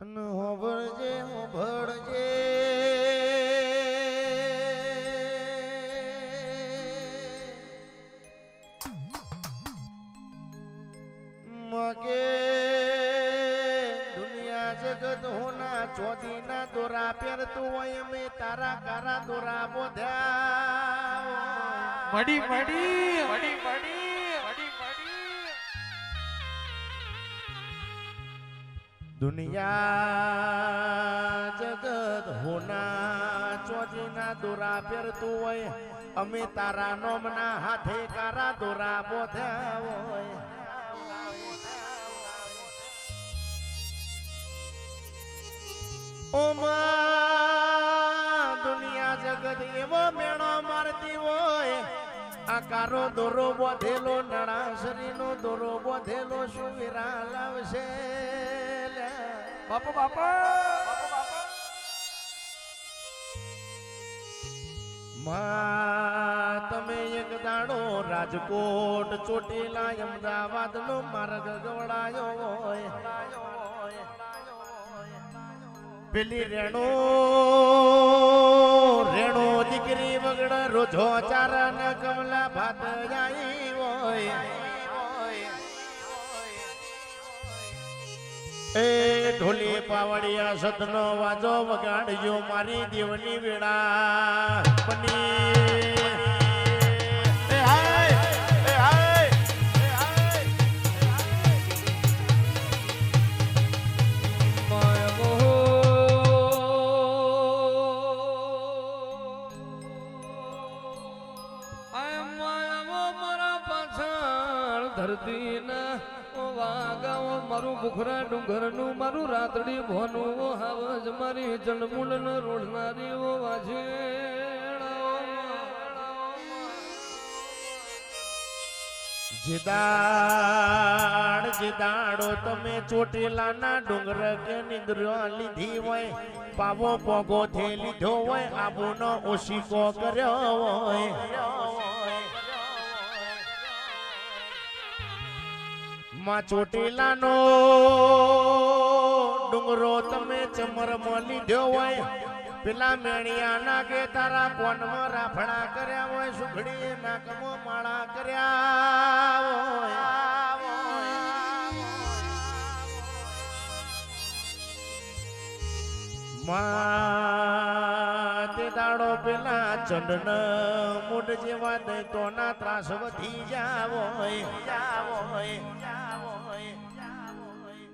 હોભળજે હોભળજે મગે દુનિયા જગત હોના ચોદીના દોરા પહેરતું હોય અમે તારા કારા દોરા બોધ્યા મડી મડી મડી મડી મડી મડી દુનિયા જગત હોના ચોદીના દોરા પહેરતું હોય અમે તારા નોમના હાથે કારા દોરા બોધ્યા હોય ઓમા દુનિયા જગત એવો મેણો મારતી હોય આ કારો દોરો બોધેલો નળાસરીનો દોરો બોધેલો શું વિરા લાવશે બાપા બાપા માં તમે એક દાડો રાજકોટ ચોટીલા અમદાવાદ નો માર્ગ ગવડાયો હોય પેલી રેણો રેણો દીકરી વગડ રોજો ચારા ને કમલા ભાત જાય હોય એ ઢોલી પાવડિયા સતનો વાજો વગાડજો મારી દેવની વેળા બની મારું બુખરા ડુંગર નું મારું રાતડી ભોનું હાવજ મારી જળમૂળ ન રોડનારી ઓ વાજે જીદાડો તમે ચોટીલાના ડુંગર કે નિંદ્રા લીધી હોય પાવો પોગો થી લીધો હોય આબુનો ઓશીકો કર્યો હોય માં ચોટીલાનો ડુંગરો તમે ચમરમાં લીધો હોય પેલા મેણિયા નાગે તારા કોનમાં રાફડા કર્યા હોય સુઘડી નાકમાં માળા કર્યા હોય માં તે દાડો પેલા ચંડન મૂડ જેવા દૈતોના ત્રાસ વધી જાવો હોય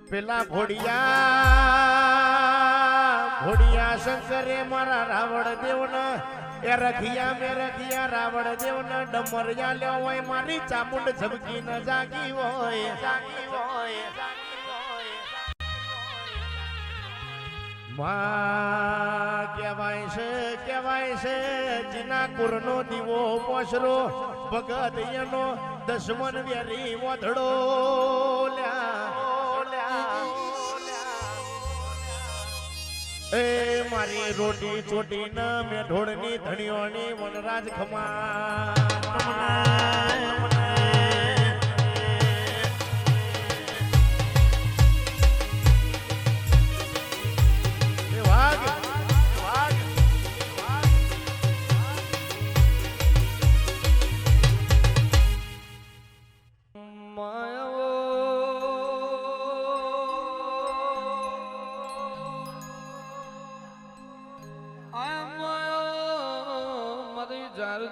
પેલા ઘોડિયા શંકરે મારા રાવણ દેવને એ રખિયા મે રખિયા રાવણ દેવને ડમરિયા લ્યો હોય મારી ચામુંડ ઝબકી ન જાગી હોય માં કહેવાય છે જીના કુરનો દીવો પોસરો ભગત એનો દશમન વેરી વધડો એ મારી રોટી ચોટી ન મેં ઢોળની ધણીઓની વનરાજ ખમા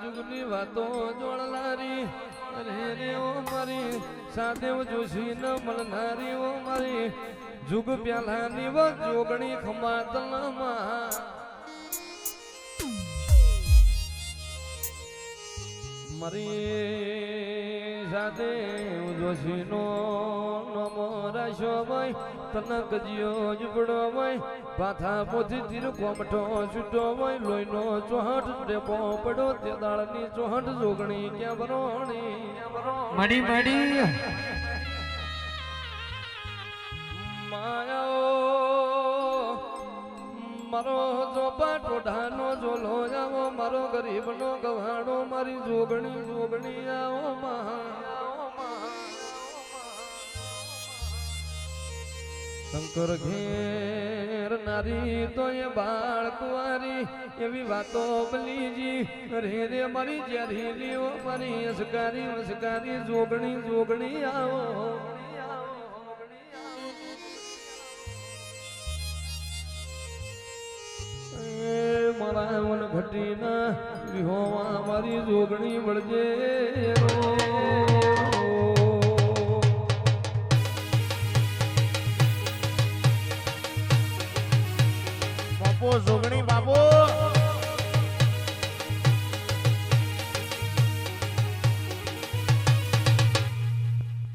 જુગની વાતો જોડનારી રે ઓ મારી સાદેવ જોશી ન મળનારી ઓ મારી જુગ પ્યાલાની વ જોગણી ખમાતલમાં મારી સાદેવ જોશી નો નમો રાશો ભાઈ તનક જીઓ જુબડો ભાઈ પાથા પોથી તીર કોમઠો છૂટો હોય લોહીનો ચોહટ ડેપો પડો તે દાળની ચોહટ જોગણી ક્યાં બરોણી મડી મડી માયાઓ મારો ચોપા ટોઢાનો ઝોલો જાવો મારો ગરીબનો ગવાડો મારી જોગણી આવો મહા શંકર ઘેર નારી તો એ બાળ કુંવારી એવી વાતો બલીજી રે રે મારી જ્યારી લીઓ મારી અસકારી વસકારી જોગણી જોગણી આવો મારા વન ઘટીના વિહોવા મારી જોગણી મળજે બાપો જોગણી